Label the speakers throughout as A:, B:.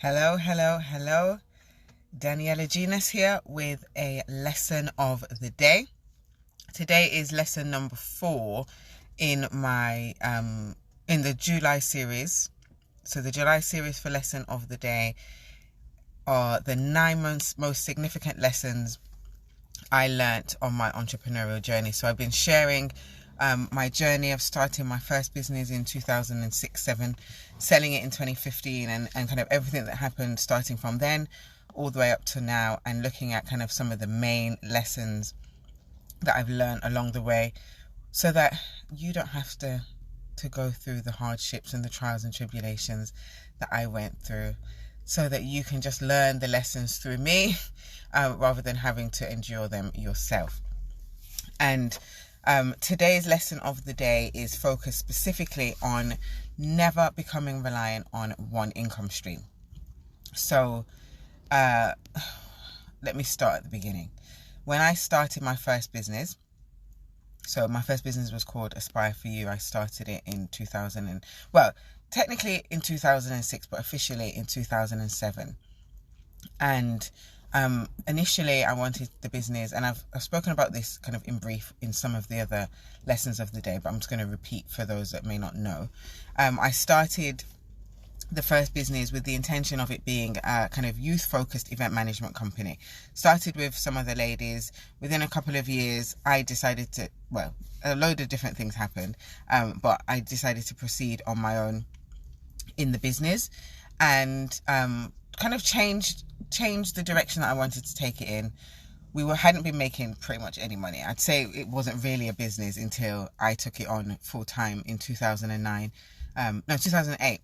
A: Hello, hello, hello. Daniela Genus here with a lesson of the day. Today is lesson number 4 in my in the July series. So the July series for lesson of the day are the 9 most significant lessons I learnt on my entrepreneurial journey. So I've been sharing my journey of starting my first business in 2006-7, selling it in 2015, and kind of everything that happened starting from then all the way up to now, and looking at kind of some of the main lessons that I've learned along the way, so that you don't have to go through the hardships and the trials and tribulations that I went through, so that you can just learn the lessons through me rather than having to endure them yourself. And today's lesson of the day is focused specifically on never becoming reliant on one income stream. So let me start at the beginning. When I started my first business, so my first business was called Aspire For You. I started it in technically in 2006, but officially in 2007. And initially I wanted the business, and I've spoken about this kind of in brief in some of the other lessons of the day, but I'm just going to repeat for those that may not know. I started the first business with the intention of it being a kind of youth-focused event management company. Started with some other ladies. Within a couple of years, I decided to, a load of different things happened, but I decided to proceed on my own in the business, and kind of changed the direction that I wanted to take it in. We hadn't been making pretty much any money. I'd say it wasn't really a business until I took it on full-time in 2009. 2008.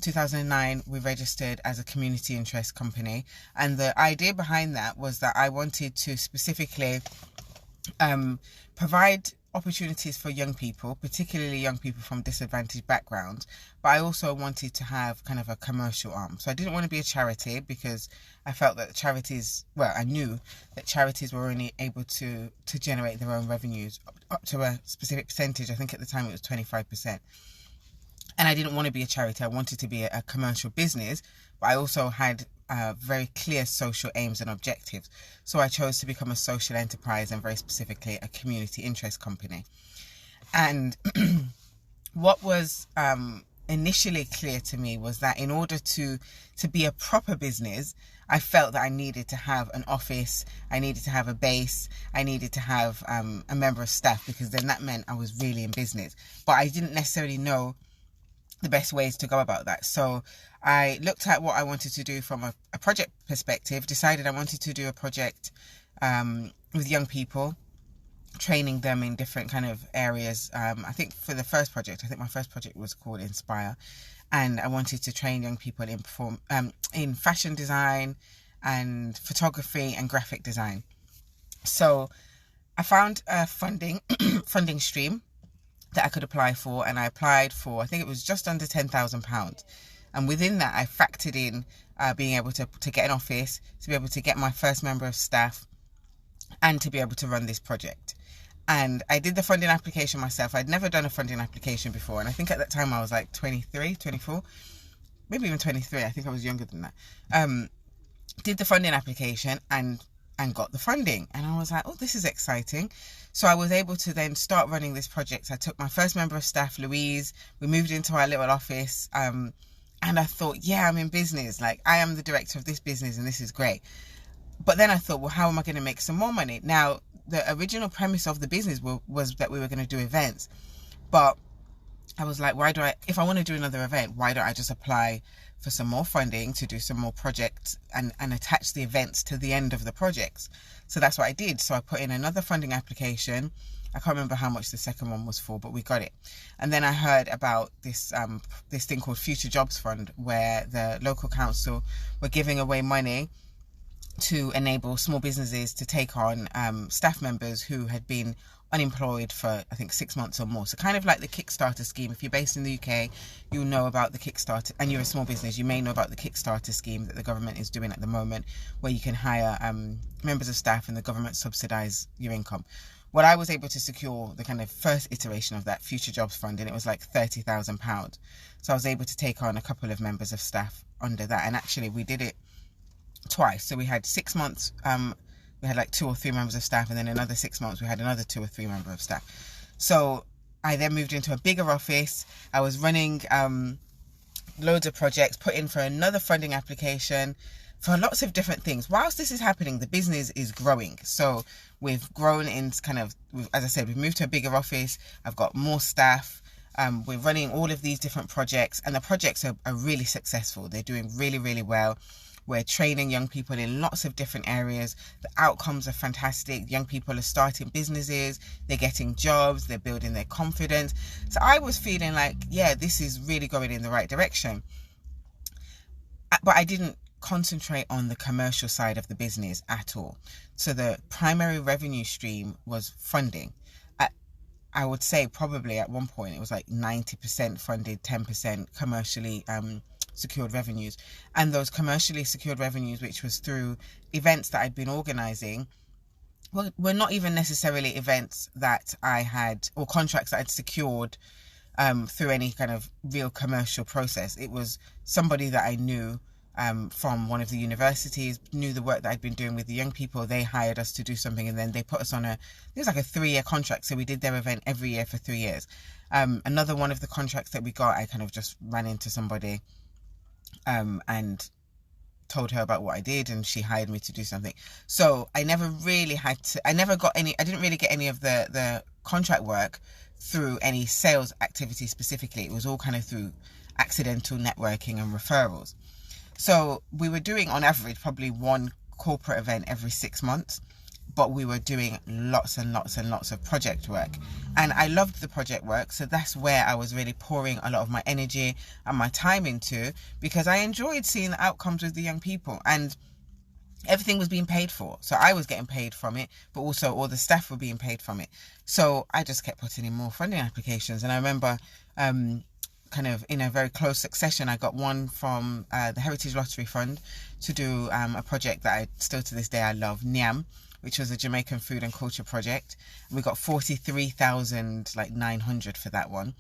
A: 2009, we registered as a community interest company, and the idea behind that was that I wanted to specifically provide opportunities for young people, particularly young people from disadvantaged backgrounds, but I also wanted to have kind of a commercial arm. So I didn't want to be a charity, because I felt that I knew that charities were only able to generate their own revenues up to a specific percentage. I think at the time it was 25%. And I didn't want to be a charity. I wanted to be a commercial business, but I also had very clear social aims and objectives. So I chose to become a social enterprise, and very specifically a community interest company. And what was initially clear to me was that in order to be a proper business, I felt that I needed to have an office, I needed to have a base, I needed to have a member of staff, because then that meant I was really in business. But I didn't necessarily know the best ways to go about that. So I looked at what I wanted to do from a project perspective, decided I wanted to do a project with young people, training them in different kind of areas. I think for the first project, my first project was called Inspire, and I wanted to train young people in fashion design and photography and graphic design. So I found a funding stream that I could apply for, and I applied for, I think it was just under £10,000. And within that, I factored in being able to get an office, to be able to get my first member of staff, and to be able to run this project. And I did the funding application myself. I'd never done a funding application before, and I think at that time I was like 23, 24, maybe even 23. I think I was younger than that. Did the funding application and got the funding, and I was like, oh, this is exciting. So I was able to then start running this project. I took my first member of staff, Louise. We moved into our little office, and I thought, yeah, I'm in business. Like, I am the director of this business, and this is great. But then I thought, well, how am I going to make some more money? Now, the original premise of the business was that we were going to do events, but I was like, if I want to do another event, why don't I just apply for some more funding to do some more projects and attach the events to the end of the projects? So that's what I did. So I put in another funding application. I can't remember how much the second one was for, but we got it. And then I heard about this thing called Future Jobs Fund, where the local council were giving away money to enable small businesses to take on staff members who had been unemployed for, I think, 6 months or more. So kind of like the Kickstarter scheme. If you're based in the UK, you'll know about the Kickstarter, and you're a small business, you may know about the Kickstarter scheme that the government is doing at the moment, where you can hire members of staff and the government subsidise your income. Well, I was able to secure the kind of first iteration of that Future Jobs Fund, and it was like £30,000. So I was able to take on a couple of members of staff under that. And actually, we did it twice. So we had 6 months, we had like 2 or 3 members of staff, and then another 6 months we had another 2 or 3 members of staff. So I then moved into a bigger office. I was running loads of projects, put in for another funding application for lots of different things. Whilst this is happening, the business is growing. So we've grown in kind of, as I said, we've moved to a bigger office. I've got more staff. We're running all of these different projects, and the projects are really successful. They're doing really, really well. We're training young people in lots of different areas. The outcomes are fantastic. Young people are starting businesses. They're getting jobs. They're building their confidence. So I was feeling like, yeah, this is really going in the right direction. But I didn't concentrate on the commercial side of the business at all. So the primary revenue stream was funding. I would say probably at one point it was like 90% funded, 10% commercially secured revenues. And those commercially secured revenues, which was through events that I'd been organising, were not even necessarily events that I had, or contracts that I'd secured through any kind of real commercial process. It was somebody that I knew from one of the universities, knew the work that I'd been doing with the young people. They hired us to do something, and then they put us on it was like a 3-year contract. So we did their event every year for 3 years. Another one of the contracts that we got, I kind of just ran into somebody and told her about what I did, and she hired me to do something. So I never really I didn't really get any of the contract work through any sales activity specifically. It was all kind of through accidental networking and referrals. So we were doing, on average, probably one corporate event every 6 months, but we were doing lots and lots and lots of project work. And I loved the project work, so that's where I was really pouring a lot of my energy and my time into, because I enjoyed seeing the outcomes with the young people, and everything was being paid for. So I was getting paid from it, but also all the staff were being paid from it. So I just kept putting in more funding applications. And I remember kind of in a very close succession, I got one from the Heritage Lottery Fund to do a project that I still to this day I love, Nyam, which was a Jamaican food and culture project. And we got 43,900 for that one.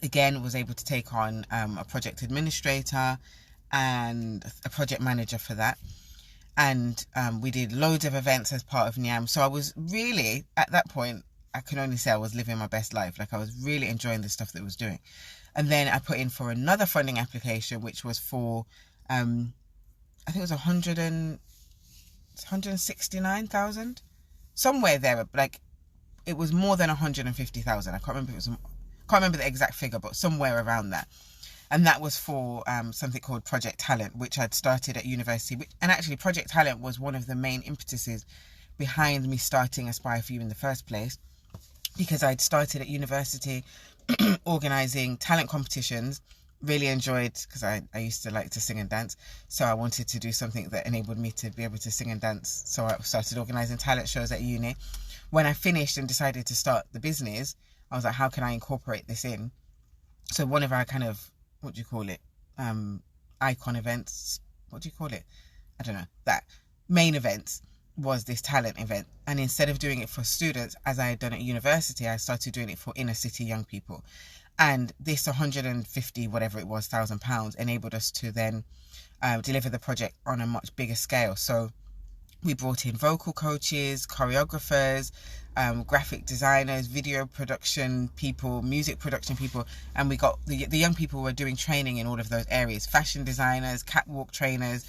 A: Again, was able to take on a project administrator and a project manager for that. And we did loads of events as part of Nyam. So I was really, at that point, I can only say I was living my best life. Like, I was really enjoying the stuff that I was doing. And then I put in for another funding application, which was for, I think it was 169,000, somewhere there. Like, it was more than 150,000. I can't remember the exact figure, but somewhere around that. And that was for something called Project Talent, which I'd started at university. And actually, Project Talent was one of the main impetuses behind me starting Aspire for You in the first place, because I'd started at university organising talent competitions. Really enjoyed, because I used to like to sing and dance, so I wanted to do something that enabled me to be able to sing and dance. So I started organising talent shows at uni. When I finished and decided to start the business, I was like, how can I incorporate this in? So one of our kind of, what do you call it, icon events, what do you call it, I don't know, that main events was this talent event. And instead of doing it for students, as I had done at university, I started doing it for inner city young people. And this 150 whatever it was £1,000 enabled us to then deliver the project on a much bigger scale. So we brought in vocal coaches, choreographers, graphic designers, video production people, music production people, and we got the young people were doing training in all of those areas, fashion designers, catwalk trainers,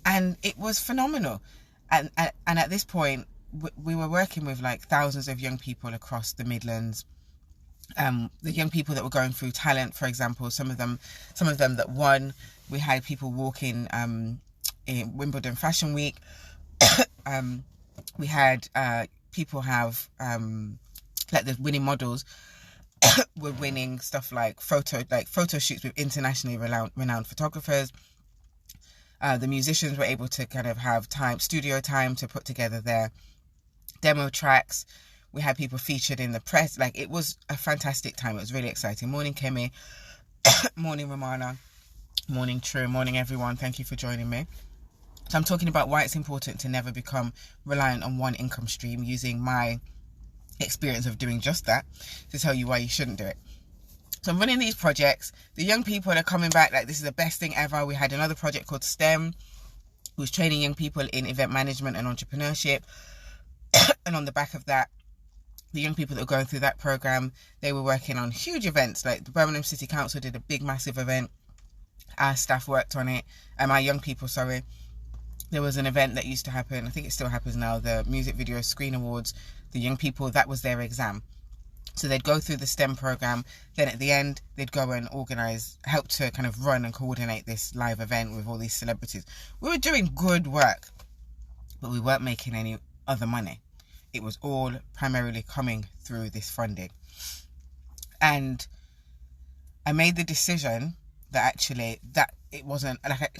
A: and it was phenomenal. And at this point, we were working with like thousands of young people across the Midlands. The young people that were going through talent, for example, some of them that won. We had people walking in Wimbledon Fashion Week. We had people have like the winning models were winning stuff like photo shoots with internationally renowned photographers. The musicians were able to kind of have studio time to put together their demo tracks. We had people featured in the press. Like, it was a fantastic time. It was really exciting. Morning, Kemi. Morning, Romana. Morning, True. Morning, everyone. Thank you for joining me. So I'm talking about why it's important to never become reliant on one income stream, using my experience of doing just that, to tell you why you shouldn't do it. So I'm running these projects. The young people are coming back like this is the best thing ever. We had another project called STEM, who was training young people in event management and entrepreneurship. And on the back of that, the young people that were going through that program, they were working on huge events. Like the Birmingham City Council did a big, massive event. Our staff worked on it. Our young people, sorry. There was an event that used to happen, I think it still happens now, the Music Video Screen Awards. The young people, that was their exam. So they'd go through the STEM program, then at the end, they'd go and help to kind of run and coordinate this live event with all these celebrities. We were doing good work, but we weren't making any other money. It was all primarily coming through this funding. And I made the decision that actually, that it wasn't, like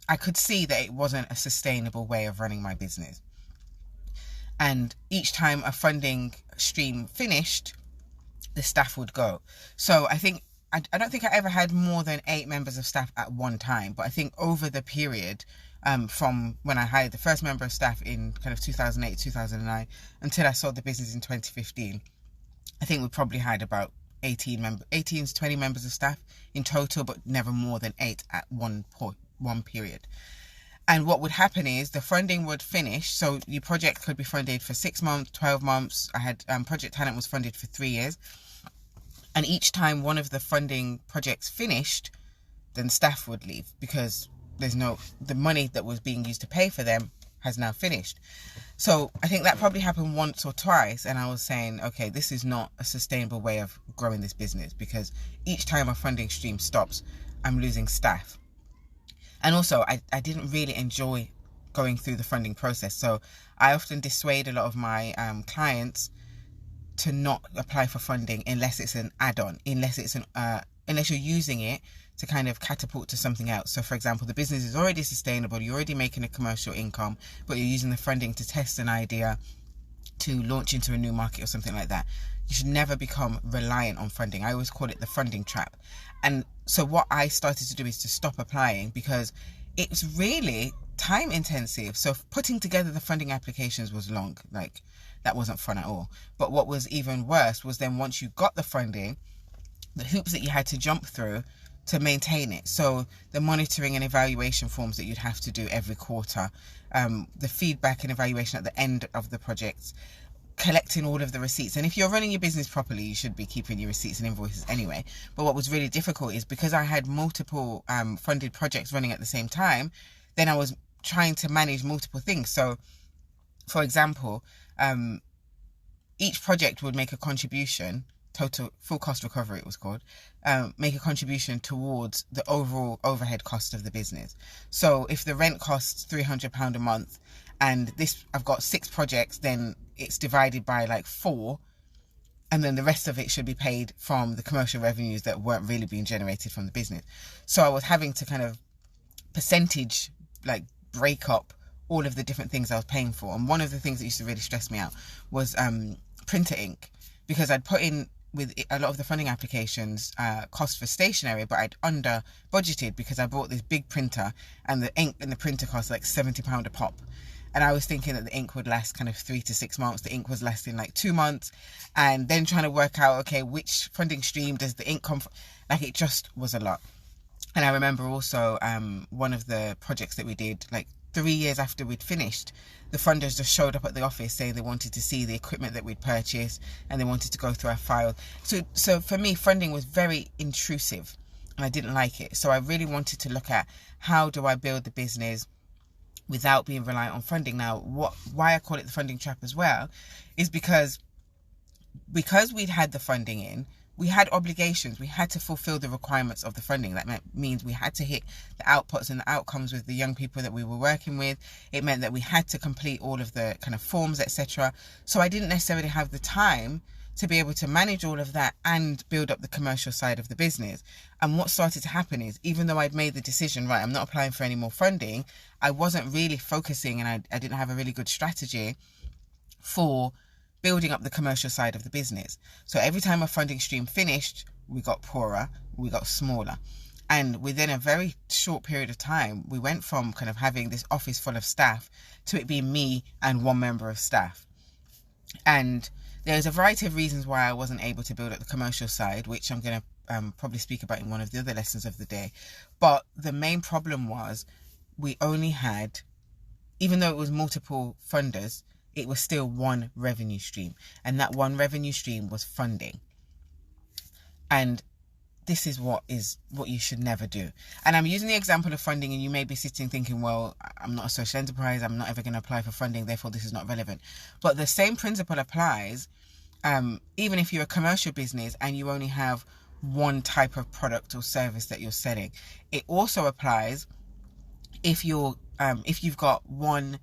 A: I could see that it wasn't a sustainable way of running my business. And each time a funding stream finished, the staff would go. So I don't think I ever had more than 8 members of staff at one time, but I think over the period from when I hired the first member of staff in kind of 2008, 2009, until I sold the business in 2015, I think we probably had about 18 to 20 members of staff in total, but never more than 8 at one period. And what would happen is the funding would finish. So your project could be funded for 6 months, 12 months. I had Project Talent was funded for 3 years. And each time one of the funding projects finished, then staff would leave because the money that was being used to pay for them has now finished. So I think that probably happened once or twice. And I was saying, okay, this is not a sustainable way of growing this business, because each time a funding stream stops, I'm losing staff. And also, I didn't really enjoy going through the funding process. So I often dissuade a lot of my clients to not apply for funding unless it's an add-on, unless you're using it to kind of catapult to something else. So for example, the business is already sustainable, you're already making a commercial income, but you're using the funding to test an idea, to launch into a new market or something like that. You should never become reliant on funding. I always call it the funding trap. And so what I started to do is to stop applying, because it's really time intensive. So putting together the funding applications was long, like that wasn't fun at all. But what was even worse was then once you got the funding, the hoops that you had to jump through to maintain it. So the monitoring and evaluation forms that you'd have to do every quarter, the feedback and evaluation at the end of the projects, collecting all of the receipts. And if you're running your business properly, you should be keeping your receipts and invoices anyway. But what was really difficult is because I had multiple funded projects running at the same time, then I was trying to manage multiple things. So for example, each project would make a contribution, total full cost recovery it was called, make a contribution towards the overall overhead cost of the business. So if the rent costs £300 a month, and I've got 6 projects, then it's divided by like 4, and then the rest of it should be paid from the commercial revenues that weren't really being generated from the business. So I was having to kind of percentage, like break up all of the different things I was paying for. And one of the things that used to really stress me out was printer ink, because I'd put in with a lot of the funding applications cost for stationery, but I'd under budgeted because I bought this big printer, and the ink in the printer cost like £70 a pop. And I was thinking that the ink would last kind of 3 to 6 months. The ink was lasting like 2 months. And then trying to work out, okay, which funding stream does the ink come from? Like, it just was a lot. And I remember also one of the projects that we did, like 3 years after we'd finished, the funders just showed up at the office saying they wanted to see the equipment that we'd purchased, and they wanted to go through our file. So for me, funding was very intrusive, and I didn't like it. So I really wanted to look at, how do I build the business without being reliant on funding? Now, why I call it the funding trap as well is because we'd had the funding in, we had obligations. We had to fulfill the requirements of the funding. That means we had to hit the outputs and the outcomes with the young people that we were working with. It meant that we had to complete all of the kind of forms, etc. So I didn't necessarily have the time to be able to manage all of that and build up the commercial side of the business. And what started to happen is, even though I'd made the decision, right, I'm not applying for any more funding, I wasn't really focusing, and I didn't have a really good strategy for building up the commercial side of the business. So every time a funding stream finished, we got poorer, we got smaller. And within a very short period of time, we went from kind of having this office full of staff to it being me and one member of staff. And There's a variety of reasons why I wasn't able to build up the commercial side, which I'm going to probably speak about in one of the other lessons of the day. But the main problem was we only had, even though it was multiple funders, it was still one revenue stream. And that one revenue stream was funding. And this is what you should never do. And I'm using the example of funding, and you may be sitting thinking, well, I'm not a social enterprise, I'm not ever going to apply for funding, therefore this is not relevant. But the same principle applies even if you're a commercial business and you only have one type of product or service that you're selling. It also applies if you've got one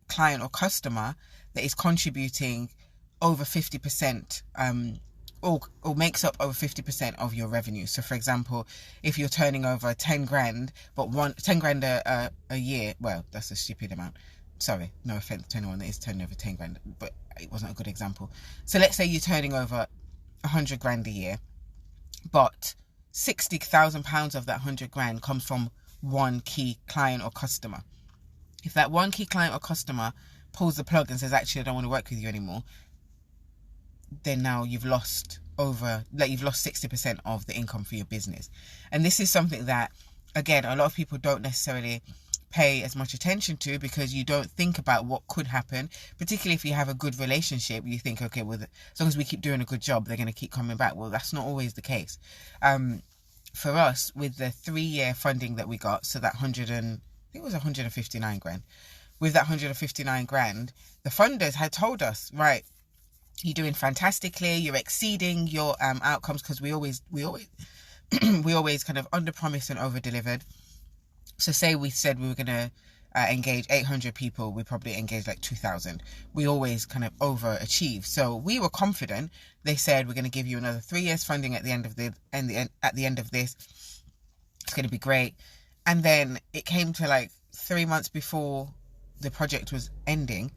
A: client or customer that is contributing over 50% or makes up over 50% of your revenue. So for example, if you're turning over 10 grand, but 10 grand a year, well, that's a stupid amount. Sorry, no offense to anyone that is turning over 10 grand, but it wasn't a good example. So let's say you're turning over 100 grand a year, but £60,000 of that 100 grand comes from one key client or customer. If that one key client or customer pulls the plug and says, actually, I don't want to work with you anymore, then now you've lost 60% of the income for your business. And this is something that, again, a lot of people don't necessarily pay as much attention to, because you don't think about what could happen. Particularly if you have a good relationship, you think, okay, well, as long as we keep doing a good job, they're going to keep coming back. Well, that's not always the case. For us, with the 3-year funding that we got, so that 159 grand. With that 159 grand, the funders had told us, right, you're doing fantastically, you're exceeding your outcomes, because we always we always kind of under promised and over delivered. So say we said we were going to engage 800 people, we probably engaged like 2,000. We always kind of overachieve. So we were confident. They said, we're going to give you another 3 years funding at the end of this. It's going to be great. And then it came to like 3 months before the project was ending,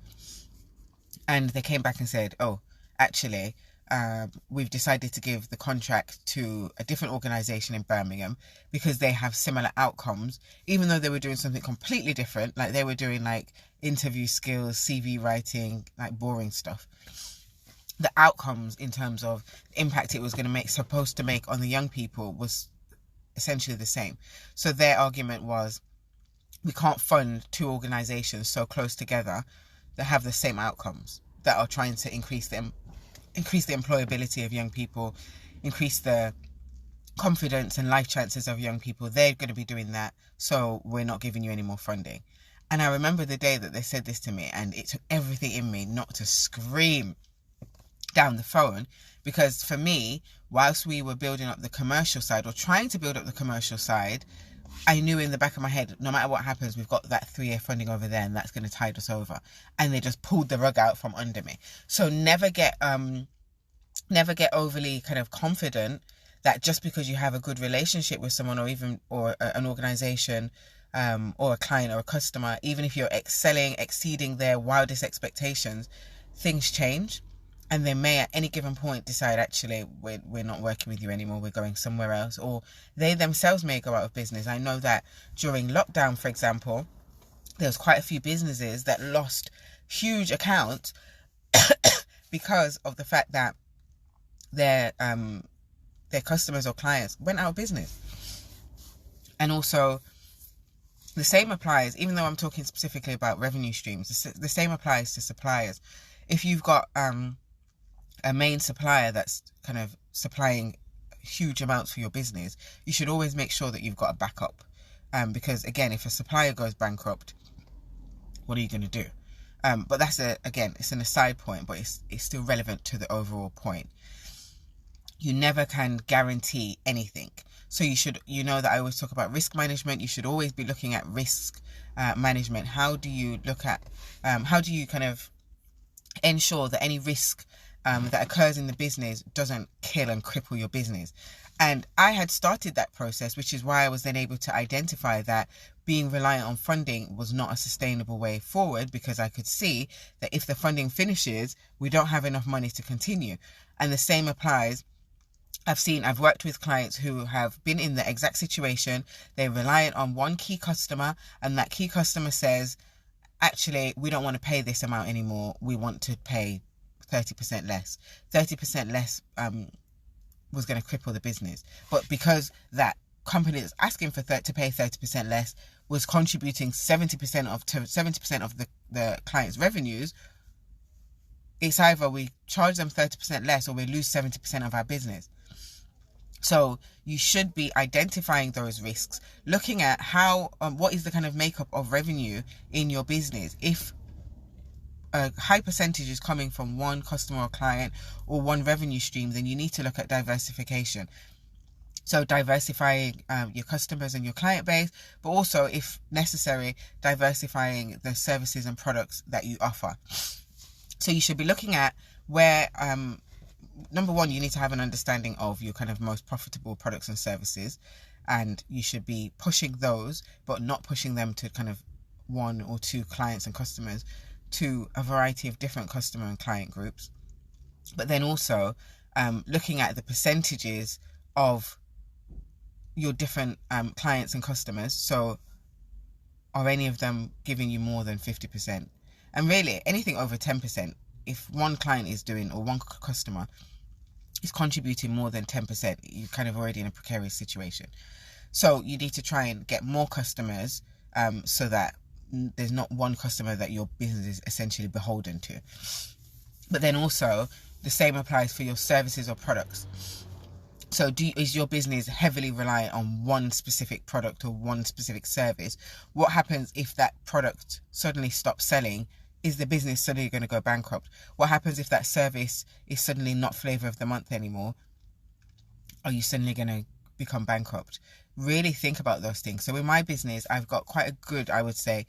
A: and they came back and said, oh, actually, we've decided to give the contract to a different organisation in Birmingham because they have similar outcomes, even though they were doing something completely different. Like they were doing like interview skills, CV writing, like boring stuff. The outcomes in terms of impact it was supposed to make on the young people was essentially the same. So their argument was, we can't fund two organisations so close together that have the same outcomes, that are trying to increase the employability of young people, increase the confidence and life chances of young people. They're going to be doing that, so we're not giving you any more funding. And I remember the day that they said this to me, and it took everything in me not to scream down the phone, because for me, whilst we were building up the commercial side, or trying to build up the commercial side, I knew in the back of my head, no matter what happens, we've got that 3-year funding over there, and that's going to tide us over. And they just pulled the rug out from under me. So never get overly kind of confident that just because you have a good relationship with someone, or an organization, or a client or a customer, even if you're exceeding their wildest expectations, things change. And they may at any given point decide, actually, we're not working with you anymore, we're going somewhere else. Or they themselves may go out of business. I know that during lockdown, for example, there was quite a few businesses that lost huge accounts because of the fact that their customers or clients went out of business. And also, the same applies, even though I'm talking specifically about revenue streams, the same applies to suppliers. If you've got a main supplier that's kind of supplying huge amounts for your business, you should always make sure that you've got a backup. Because again, if a supplier goes bankrupt, what are you going to do? But that's it's an aside point, but it's still relevant to the overall point. You never can guarantee anything. So you know that I always talk about risk management. You should always be looking at risk management. How do you kind of ensure that any risk that occurs in the business doesn't kill and cripple your business? And I had started that process, which is why I was then able to identify that being reliant on funding was not a sustainable way forward, because I could see that if the funding finishes, we don't have enough money to continue. And the same applies. I've worked with clients who have been in the exact situation. They're reliant on one key customer, and that key customer says, actually, we don't want to pay this amount anymore. We want to pay 30% less. 30% less was going to cripple the business. But because that company that's asking for to pay 30% less was contributing 70% of the client's revenues, it's either we charge them 30% less or we lose 70% of our business. So you should be identifying those risks, looking at how what is the kind of makeup of revenue in your business. If a high percentage is coming from one customer or client or one revenue stream, then you need to look at diversification. So diversifying your customers and your client base, but also, if necessary, diversifying the services and products that you offer. So you should be looking at where, number one, you need to have an understanding of your kind of most profitable products and services, and you should be pushing those, but not pushing them to kind of one or two clients and customers, to a variety of different customer and client groups. But then also looking at the percentages of your different clients and customers. So are any of them giving you more than 50%? And really anything over 10%, if one client is doing, or one customer is contributing more than 10%, you're kind of already in a precarious situation. So you need to try and get more customers so that there's not one customer that your business is essentially beholden to. But then also the same applies for your services or products. So is your business heavily reliant on one specific product or one specific service? What happens if that product suddenly stops selling? Is the business suddenly going to go bankrupt? What happens if that service is suddenly not flavor of the month anymore? Are you suddenly going to become bankrupt? Really think about those things. So in my business, I've got quite a good, I would say,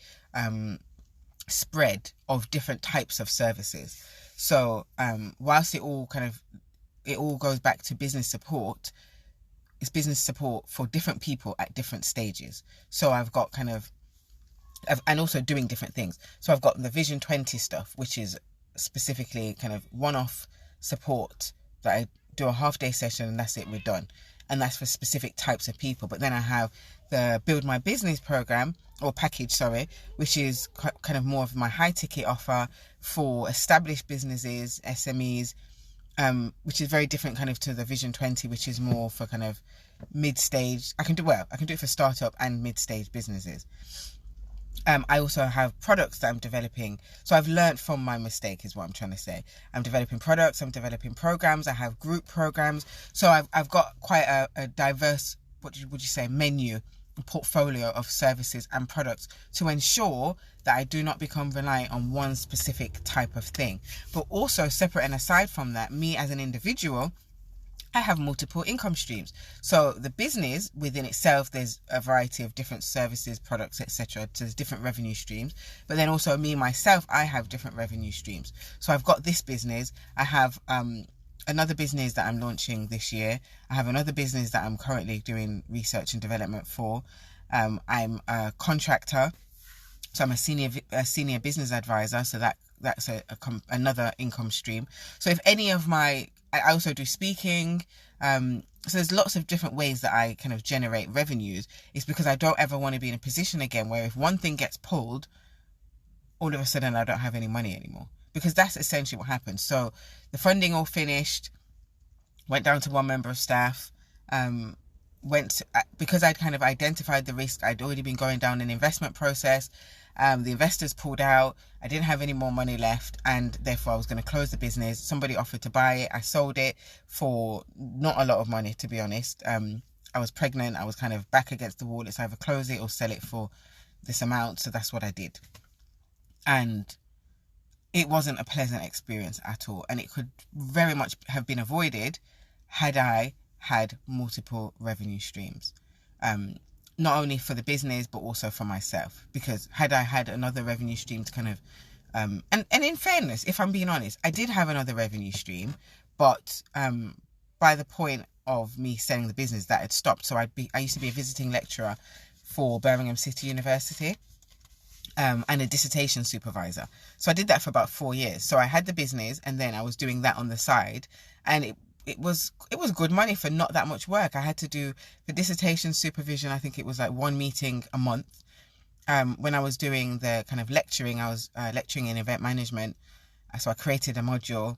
A: spread of different types of services. So whilst it all goes back to business support, it's business support for different people at different stages. So I've got and also doing different things. So I've got the Vision 20 stuff, which is specifically kind of one-off support that I do a half-day session and that's it, we're done. And that's for specific types of people. But then I have the Build My Business program, or package, sorry, which is kind of more of my high-ticket offer for established businesses, SMEs, which is very different kind of to the Vision 20, which is more for kind of mid-stage. I can do it for startup and mid-stage businesses. I also have products that I'm developing. So I've learned from my mistake is what I'm trying to say. I'm developing products, I'm developing programs, I have group programs. So I've got quite a diverse, would you say, menu, portfolio of services and products to ensure that I do not become reliant on one specific type of thing. But also, separate and aside from that, me as an individual, I have multiple income streams. So the business within itself, there's a variety of different services, products, etc. So there's different revenue streams. But then also me, myself, I have different revenue streams. So I've got this business. I have another business that I'm launching this year. I have another business that I'm currently doing research and development for. I'm a contractor. So I'm a senior business advisor. So that's another income stream. So if any of I also do speaking. So there's lots of different ways that I kind of generate revenues. It's because I don't ever want to be in a position again where if one thing gets pulled, all of a sudden I don't have any money anymore. Because that's essentially what happened. So the funding all finished, went down to one member of staff, because I'd kind of identified the risk. I'd already been going down an investment process. The investors pulled out. I didn't have any more money left, and therefore I was going to close the business. Somebody offered to buy it. I sold it for not a lot of money, to be honest. I was pregnant. I was kind of back against the wall. It's either close it or sell it for this amount. So that's what I did. And it wasn't a pleasant experience at all. And it could very much have been avoided had I had multiple revenue streams. Not only for the business, but also for myself. Because had I had another revenue stream to kind of, and in fairness, if I'm being honest, I did have another revenue stream, but by the point of me selling the business, that had stopped. So I used to be a visiting lecturer for Birmingham City University, and a dissertation supervisor. So I did that for about 4 years. So I had the business, and then I was doing that on the side, and it was good money for not that much work. I had to do the dissertation supervision. I think it was like one meeting a month. When I was doing the kind of lecturing, I was lecturing in event management. So I created a module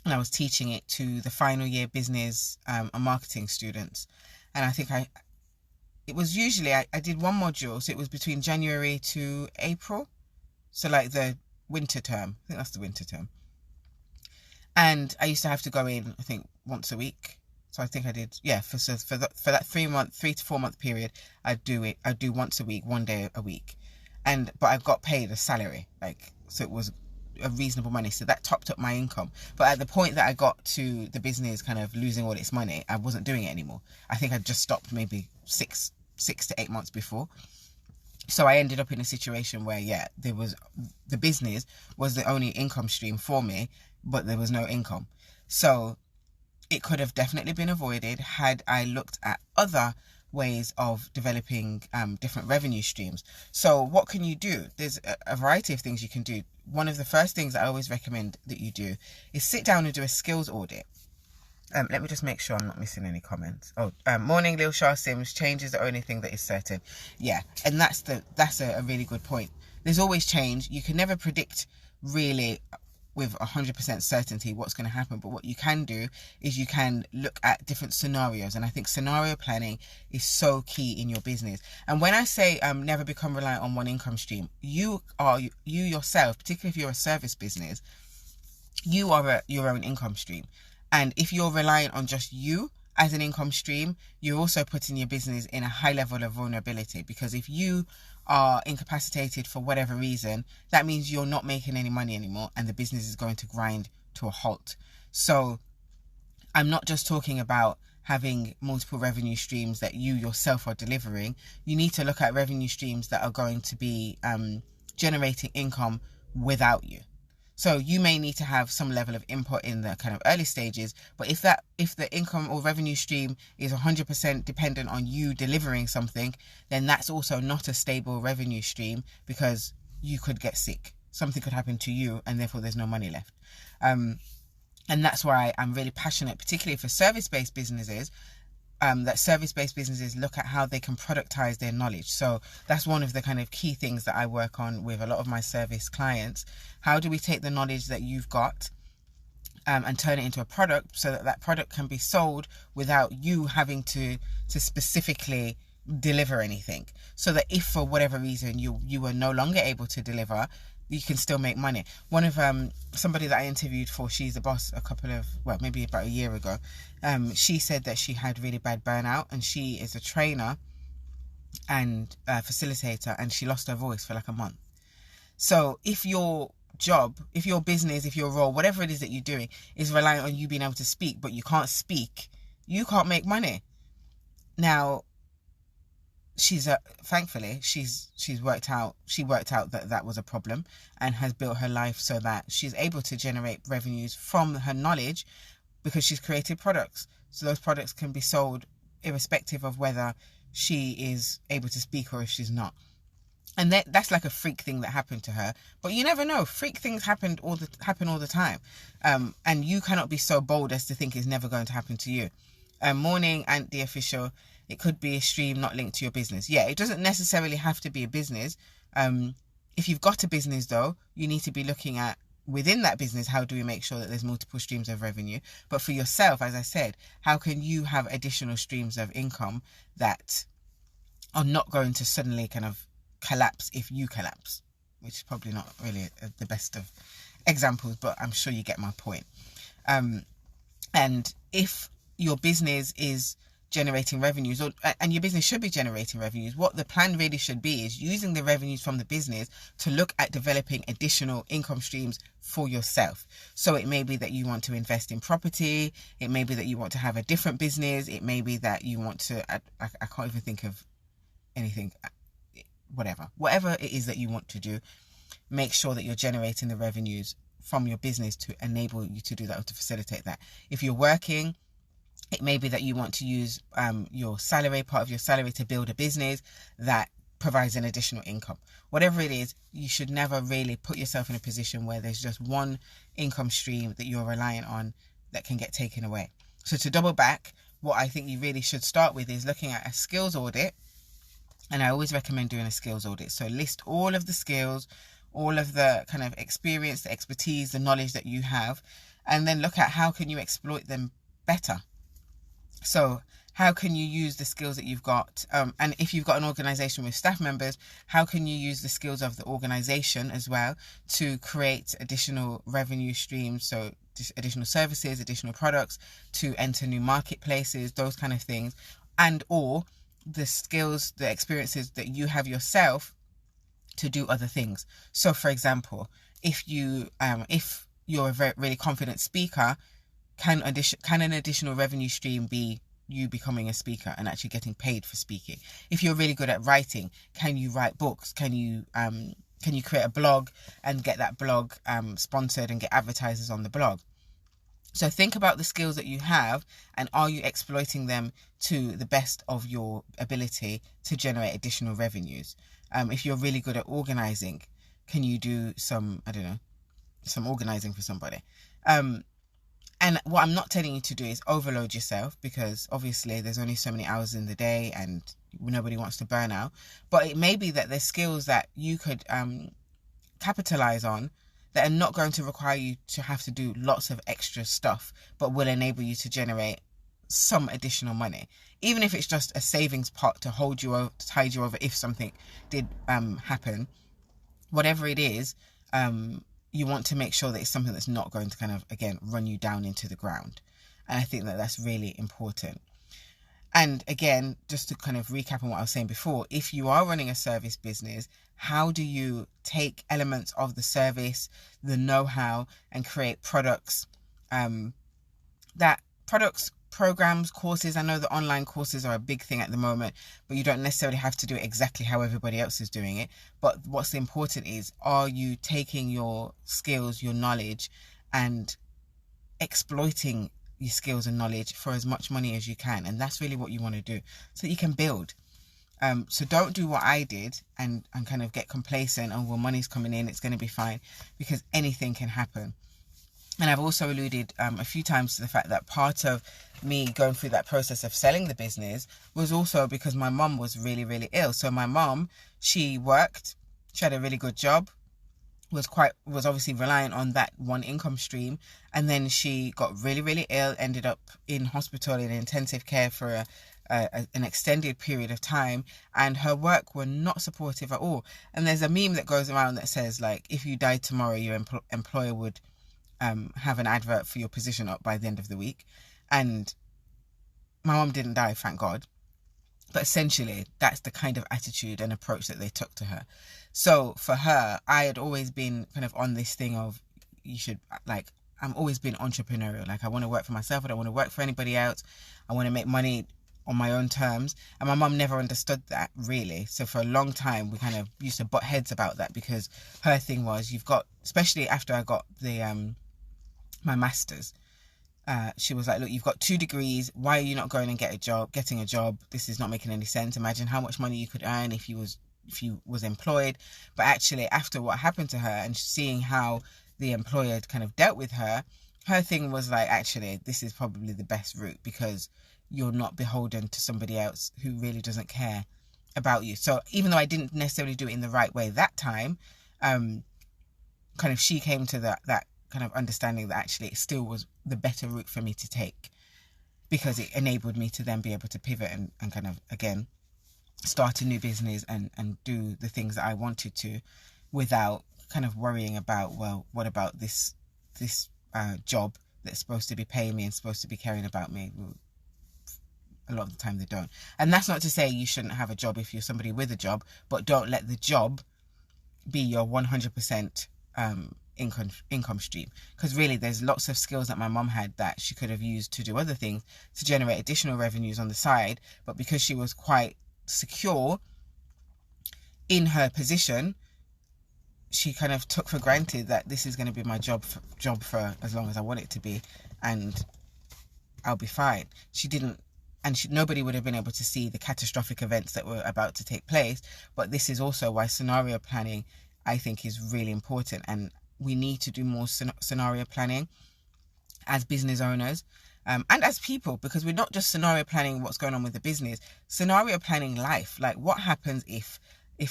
A: and I was teaching it to the final year business and marketing students. And I think it was usually, I did one module, so it was between January to April. So like the winter term, I think that's the winter term. And I used to have to go in, I think, once a week. So I think I did, yeah, for that 3 to 4 month period, I'd do once a week, 1 day a week. But I got paid a salary, like, so it was a reasonable money. So that topped up my income. But at the point that I got to the business kind of losing all its money, I wasn't doing it anymore. I think I'd just stopped maybe 6 to 8 months before. So I ended up in a situation where, yeah, the business was the only income stream for me, but there was no income. So it could have definitely been avoided had I looked at other ways of developing different revenue streams. So what can you do? There's a variety of things you can do. One of the first things I always recommend that you do is sit down and do a skills audit. Let me just make sure I'm not missing any comments. Morning, Lil Shah Sims. Change is the only thing that is certain. Yeah, and that's a really good point. There's always change. You can never predict really with 100% certainty what's going to happen, but what you can do is you can look at different scenarios, and I think scenario planning is so key in your business. And when I say never become reliant on one income stream, you yourself, particularly if you're a service business, you are your own income stream. And if you're reliant on just you as an income stream, you're also putting your business in a high level of vulnerability, because if you are incapacitated for whatever reason, that means you're not making any money anymore and the business is going to grind to a halt. So I'm not just talking about having multiple revenue streams that you yourself are delivering. You need to look at revenue streams that are going to be generating income without you. So you may need to have some level of input in the kind of early stages, but if the income or revenue stream is 100% dependent on you delivering something, then that's also not a stable revenue stream, because you could get sick. Something could happen to you and therefore there's no money left. And that's why I'm really passionate, particularly for service-based businesses, that service-based businesses look at how they can productize their knowledge. So that's one of the kind of key things that I work on with a lot of my service clients. How do we take the knowledge that you've got and turn it into a product, so that product can be sold without you having to specifically deliver anything, so that if for whatever reason you were no longer able to deliver, you can still make money. One of somebody that I interviewed for She's the Boss maybe about a year ago, she said that she had really bad burnout, and she is a trainer and facilitator, and she lost her voice for like a month. So if your job, if your business, if your role, whatever it is that you're doing is reliant on you being able to speak, but you can't speak, you can't make money. Now, thankfully she's worked out that was a problem, and has built her life so that she's able to generate revenues from her knowledge, because she's created products. So those products can be sold irrespective of whether she is able to speak or if she's not. And that's like a freak thing that happened to her. But you never know. Freak things happen all the time. And you cannot be so bold as to think it's never going to happen to you. Morning, Ant the Official. It could be a stream not linked to your business. Yeah, it doesn't necessarily have to be a business. If you've got a business, though, you need to be looking at, within that business, how do we make sure that there's multiple streams of revenue? But for yourself, as I said, how can you have additional streams of income that are not going to suddenly kind of collapse if you collapse? Which is probably not really the best of examples, but I'm sure you get my point. And if your business is generating revenues, and your business should be generating revenues, what the plan really should be is using the revenues from the business to look at developing additional income streams for yourself. So it may be that you want to invest in property, it may be that you want to have a different business, it may be that you want to, I can't even think of anything, whatever it is that you want to do, make sure that you're generating the revenues from your business to enable you to do that, or to facilitate that. If you're working, it may be that you want to use your salary, part of your salary, to build a business that provides an additional income. Whatever it is, you should never really put yourself in a position where there's just one income stream that you're reliant on that can get taken away. So to double back, what I think you really should start with is looking at a skills audit. And I always recommend doing a skills audit. So list all of the skills, all of the kind of experience, the expertise, the knowledge that you have, and then look at how can you exploit them better. So how can you use the skills that you've got? And if you've got an organization with staff members, how can you use the skills of the organization as well to create additional revenue streams? So additional services, additional products to enter new marketplaces, those kind of things. And or the skills, the experiences that you have yourself to do other things. So for example, if you're a very really confident speaker, can an additional revenue stream be you becoming a speaker and actually getting paid for speaking? If you're really good at writing, can you write books? Can you create a blog and get that blog sponsored and get advertisers on the blog? So think about the skills that you have, and are you exploiting them to the best of your ability to generate additional revenues? If you're really good at organizing, can you do some organizing for somebody? And what I'm not telling you to do is overload yourself, because obviously there's only so many hours in the day and nobody wants to burn out. But it may be that there's skills that you could capitalize on that are not going to require you to have to do lots of extra stuff, but will enable you to generate some additional money. Even if it's just a savings pot to hold you over, to tide you over if something did happen, whatever it is, you want to make sure that it's something that's not going to kind of, again, run you down into the ground. And I think that that's really important. And again, just to kind of recap on what I was saying before, if you are running a service business, how do you take elements of the service, the know-how, and create products, programs, courses? I know that online courses are a big thing at the moment, but you don't necessarily have to do it exactly how everybody else is doing it. But what's important is, are you taking your skills, your knowledge, and exploiting your skills and knowledge for as much money as you can? And that's really what you want to do, so that you can build. So don't do what I did and kind of get complacent. Oh, well, money's coming in, it's going to be fine, because anything can happen. And I've also alluded a few times to the fact that part of me going through that process of selling the business was also because my mum was really, really ill. So my mum, she worked, she had a really good job, was obviously reliant on that one income stream. And then she got really, really ill, ended up in hospital in intensive care for an extended period of time, and her work were not supportive at all. And there's a meme that goes around that says, like, if you died tomorrow, your employer would have an advert for your position up by the end of the week. And my mum didn't die, thank God. But essentially, that's the kind of attitude and approach that they took to her. So for her, I had always been kind of on this thing of, I'm always been entrepreneurial. Like, I want to work for myself. I don't want to work for anybody else. I want to make money on my own terms. And my mum never understood that, really. So for a long time, we kind of used to butt heads about that, because her thing was, especially after I got my master's, she was like, look, you've got 2 degrees. Why are you not going and getting a job? This is not making any sense. Imagine how much money you could earn if you was employed. But actually, after what happened to her and seeing how the employer had kind of dealt with her, her thing was like, actually, this is probably the best route, because you're not beholden to somebody else who really doesn't care about you. So even though I didn't necessarily do it in the right way that time, kind of she came to that kind of understanding that actually it still was the better route for me to take, because it enabled me to then be able to pivot and kind of, again, start a new business and do the things that I wanted to, without kind of worrying about, well, what about this job that's supposed to be paying me and supposed to be caring about me? A lot of the time they don't. And that's not to say you shouldn't have a job if you're somebody with a job, but don't let the job be your 100% income stream. Because really, there's lots of skills that my mum had that she could have used to do other things to generate additional revenues on the side. But because she was quite secure in her position, she kind of took for granted that this is going to be my job for as long as I want it to be, and I'll be fine. Nobody would have been able to see the catastrophic events that were about to take place. But this is also why scenario planning, I think, is really important. And we need to do more scenario planning as business owners, and as people, because we're not just scenario planning what's going on with the business, scenario planning life. Like, what happens if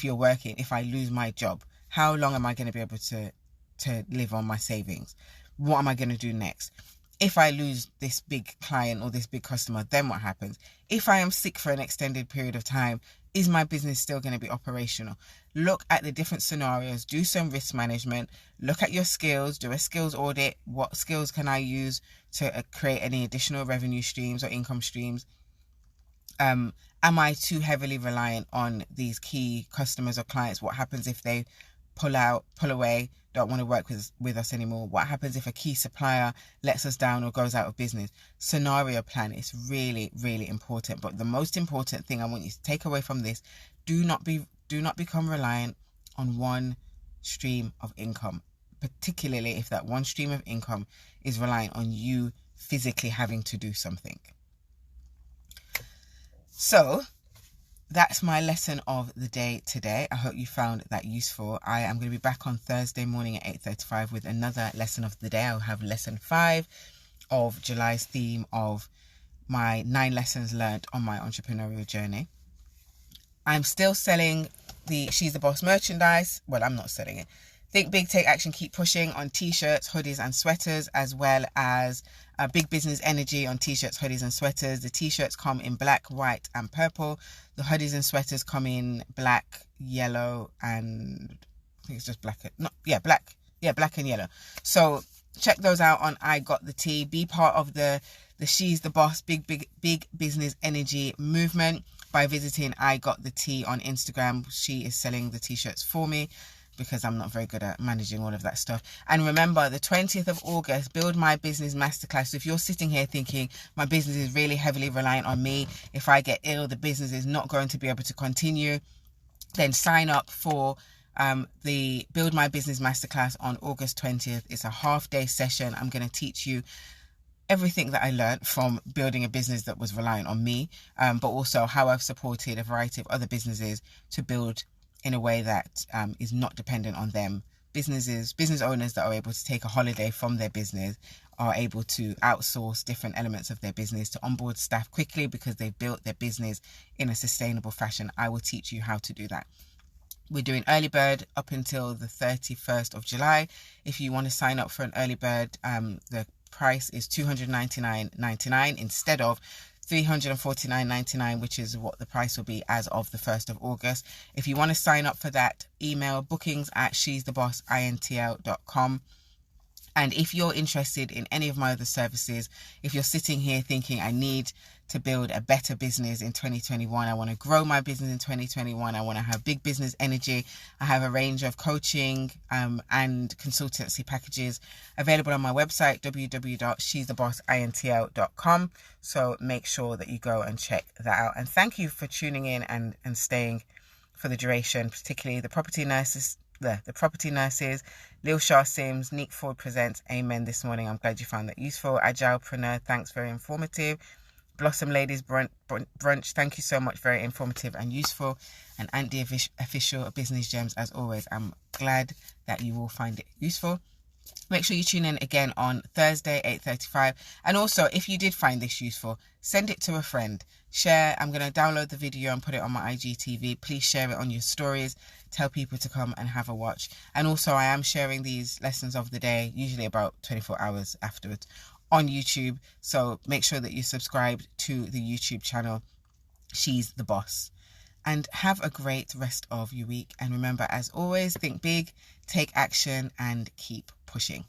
A: you're working, if I lose my job? How long am I going to be able to live on my savings? what am I going to do next? If I lose this big client or this big customer, then what happens? If I am sick for an extended period of time, is my business still going to be operational? Look at the different scenarios, do some risk management, look at your skills, do a skills audit. What skills can I use to create any additional revenue streams or income streams? Am I too heavily reliant on these key customers or clients? What happens if they pull away, don't want to work with us anymore? What happens if a key supplier lets us down or goes out of business? Scenario plan is really, really important. But the most important thing I want you to take away from this, do not become reliant on one stream of income, particularly if that one stream of income is reliant on you physically having to do something. So that's my lesson of the day today. I hope you found that useful. I am going to be back on Thursday morning at 8:35 with another lesson of the day. I'll have lesson 5 of July's theme of my 9 lessons learned on my entrepreneurial journey. I'm still selling the She's the Boss merchandise. Well, I'm not selling it. Think Big, Take Action, Keep Pushing on t-shirts, hoodies and sweaters, as well as Big Business Energy on t-shirts, hoodies and sweaters. The t-shirts come in black, white and purple. The hoodies and sweaters come in black, yellow and I think it's just black. Black and yellow. So check those out on I Got the Tea. Be part of the She's the Boss Big Business Energy movement by visiting I Got the Tea on Instagram. She is selling the t-shirts for me, because I'm not very good at managing all of that stuff. And remember, the 20th of August, Build My Business Masterclass. So if you're sitting here thinking, my business is really heavily reliant on me, if I get ill, the business is not going to be able to continue, then sign up for the Build My Business Masterclass on August 20th. It's a half-day session. I'm going to teach you everything that I learned from building a business that was reliant on me, but also how I've supported a variety of other businesses to build in a way that is not dependent on them. Business owners that are able to take a holiday from their business are able to outsource different elements of their business to onboard staff quickly because they've built their business in a sustainable fashion. I will teach you how to do that. We're doing early bird up until the 31st of July. If you want to sign up for an early bird, the price is $299.99 instead of $349.99, which is what the price will be as of the 1st of August. If you want to sign up for that, email bookings@shesthebossintl.com. And if you're interested in any of my other services, if you're sitting here thinking, I need to build a better business in 2021, I want to grow my business in 2021, I want to have big business energy, I have a range of coaching and consultancy packages available on my website, www.shesthebossintl.com. So make sure that you go and check that out. And thank you for tuning in and staying for the duration, particularly the property nurses, Lil Shah Sims, Neek Ford presents Amen this morning. I'm glad you found that useful. Agilepreneur, thanks, very informative. Blossom Ladies Brunch, thank you so much, very informative and useful. And Andy Official Business Gems, as always, I'm glad that you will find it useful. Make sure you tune in again on Thursday, 8:35. And also, if you did find this useful, send it to a friend. Share. I'm going to download the video and put it on my IGTV. Please share it on your stories. Tell people to come and have a watch. And also, I am sharing these lessons of the day, usually about 24 hours afterwards, on YouTube. So make sure that you subscribe to the YouTube channel, She's the Boss. And have a great rest of your week. And remember, as always, think big, take action, and keep pushing.